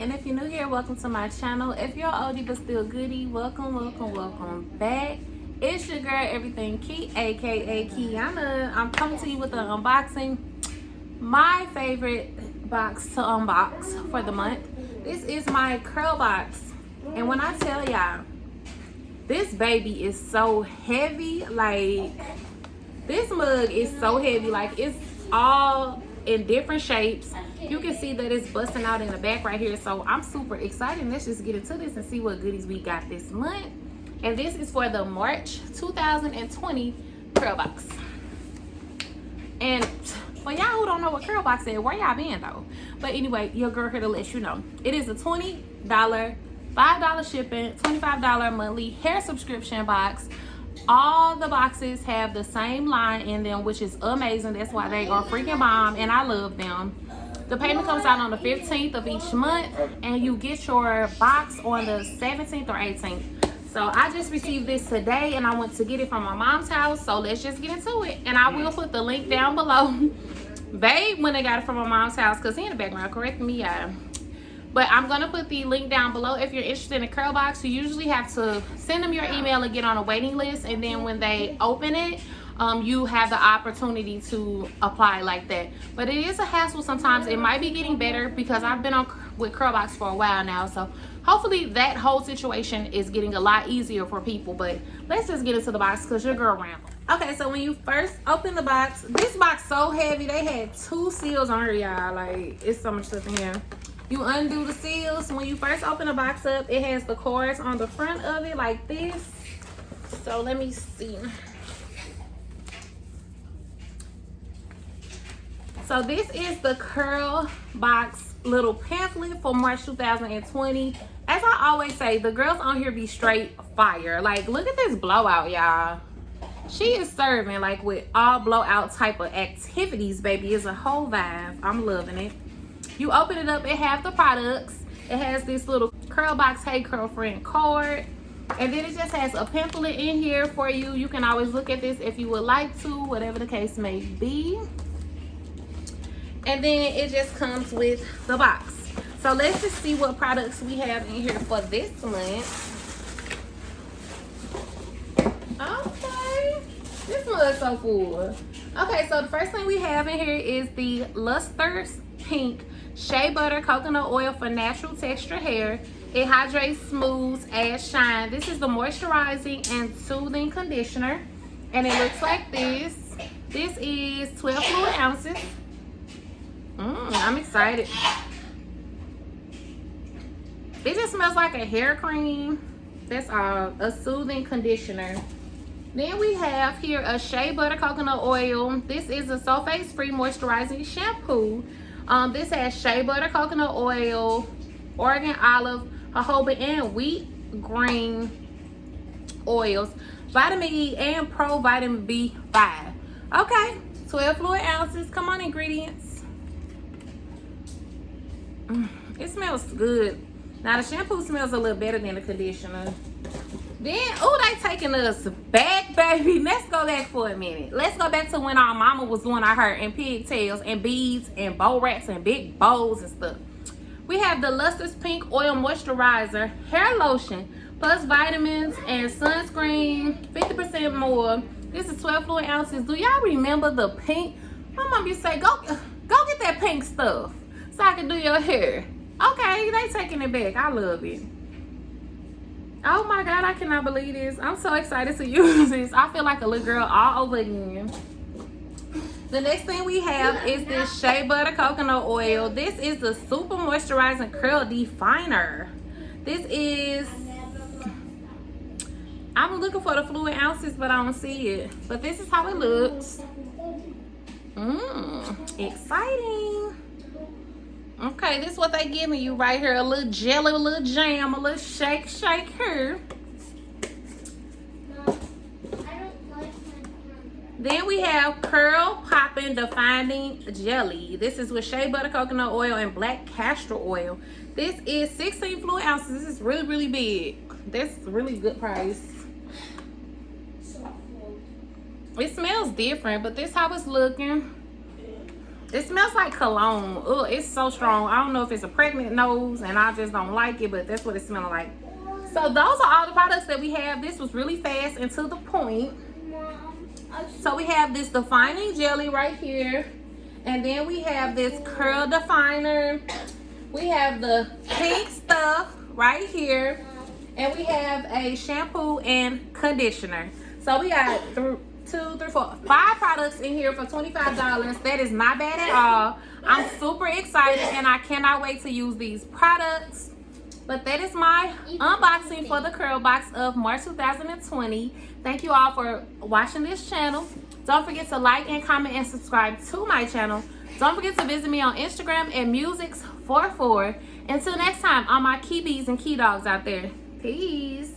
and if you're new here, welcome to my channel. If you're oldie but still goodie, welcome back. It's your girl Everything Key, aka Kiana. I'm coming to you with an unboxing, my favorite box to unbox for the month. This is my Curlbox, and when I tell y'all, this baby is so heavy. Like, this mug is so heavy, like it's all in different shapes. You can see that it's busting out in the back right here, so I'm super excited. Let's just get into this and see what goodies we got this month. And this is for the March 2020 Curlbox. And for y'all who don't know what Curlbox is, where y'all been though? But anyway, your girl here to let you know. It is a $20, $5 shipping, $25 monthly hair subscription box. All the boxes have the same line in them, which is amazing. That's why they are freaking bomb, and I love them. The payment comes out on the 15th of each month, and you get your box on the 17th or 18th. So I just received this today, and I went to get it from my mom's house. So let's just get into it, and I will put the link down below. Babe, when I got it from my mom's house, because he in the background, correct me, y'all. But I'm going to put the link down below. If you're interested in a Curlbox, you usually have to send them your email and get on a waiting list. And then when they open it, you have the opportunity to apply like that. But it is a hassle sometimes. It might be getting better because I've been on with Curlbox for a while now. So hopefully that whole situation is getting a lot easier for people. But let's just get into the box because your girl rambled. Okay, so when you first open the box, this box so heavy. They had 2 seals on here, y'all. Like, it's so much stuff in here. You undo the seals. When you first open the box up, it has the cords on the front of it like this. So let me see. So this is the Curlbox little pamphlet for March 2020. As I always say, the girls on here be straight fire. Like, look at this blowout, y'all. She is serving like with all blowout type of activities, baby. It's a whole vibe. I'm loving it. You open it up, it has the products. It has this little Curlbox Hey Girlfriend card. And then it just has a pamphlet in here for you. You can always look at this if you would like to, whatever the case may be. And then it just comes with the box. So let's just see what products we have in here for this month. Okay. This mug's so full. Okay, so the first thing we have in here is the Lustrous Pink Shea Butter Coconut Oil for natural texture hair. It hydrates, smooths, adds shine. This is the moisturizing and soothing conditioner, and it looks like this. This is 12 fluid ounces. I'm excited. It just smells like a hair cream. That's all. A soothing conditioner. Then we have here a Shea Butter Coconut Oil. This is a sulfate-free moisturizing shampoo. This has shea butter, coconut oil, Oregon olive, jojoba, and wheat grain oils, vitamin E, and pro vitamin B5. Okay, 12 fluid ounces. Come on, ingredients. It smells good. Now the shampoo smells a little better than the conditioner. Then, oh, they taking us back, baby. Let's go back for a minute. Let's go back to when our mama was doing our hair in pigtails and beads and bow wraps and big bows and stuff. We have the Lustrous Pink Oil Moisturizer Hair Lotion plus vitamins and sunscreen, 50% more. This is 12 fluid ounces. Do y'all remember the pink? My mom used to say, go get that pink stuff so I can do your hair. Okay, they taking it back. I love it. Oh my God, I cannot believe this. I'm so excited to use this. I feel like a little girl all over again. The next thing we have is this Shea Butter Coconut Oil. This is the Super Moisturizing Curl Definer. This is, I'm looking for the fluid ounces, but I don't see it. But this is how it looks. Exciting. Okay, this is what they giving you right here. A little jelly, a little jam, a little shake here. Then we have Curl Poppin' Defining Jelly. This is with shea butter, coconut oil, and black castor oil. This is 16 fluid ounces. This is really, really big. That's a really good price. It smells different, but this is how it's looking. It smells like cologne. Oh, it's so strong. I don't know if it's a pregnant nose and I just don't like it, but that's what it smells like. So those are all the products that we have. This was really fast and to the point. So we have this defining jelly right here. And then we have this curl definer. We have the pink stuff right here. And we have a shampoo and conditioner. So we got 2, 3, 4, 5 products in here for $25. That is not bad at all. I'm super excited and I cannot wait to use these products. But that is my unboxing for the Curlbox of March 2020. Thank you all for watching this channel. Don't forget to like and comment and subscribe to my channel. Don't forget to visit me on Instagram at Musics44. Until next time, all my key bees and key dogs out there. Peace.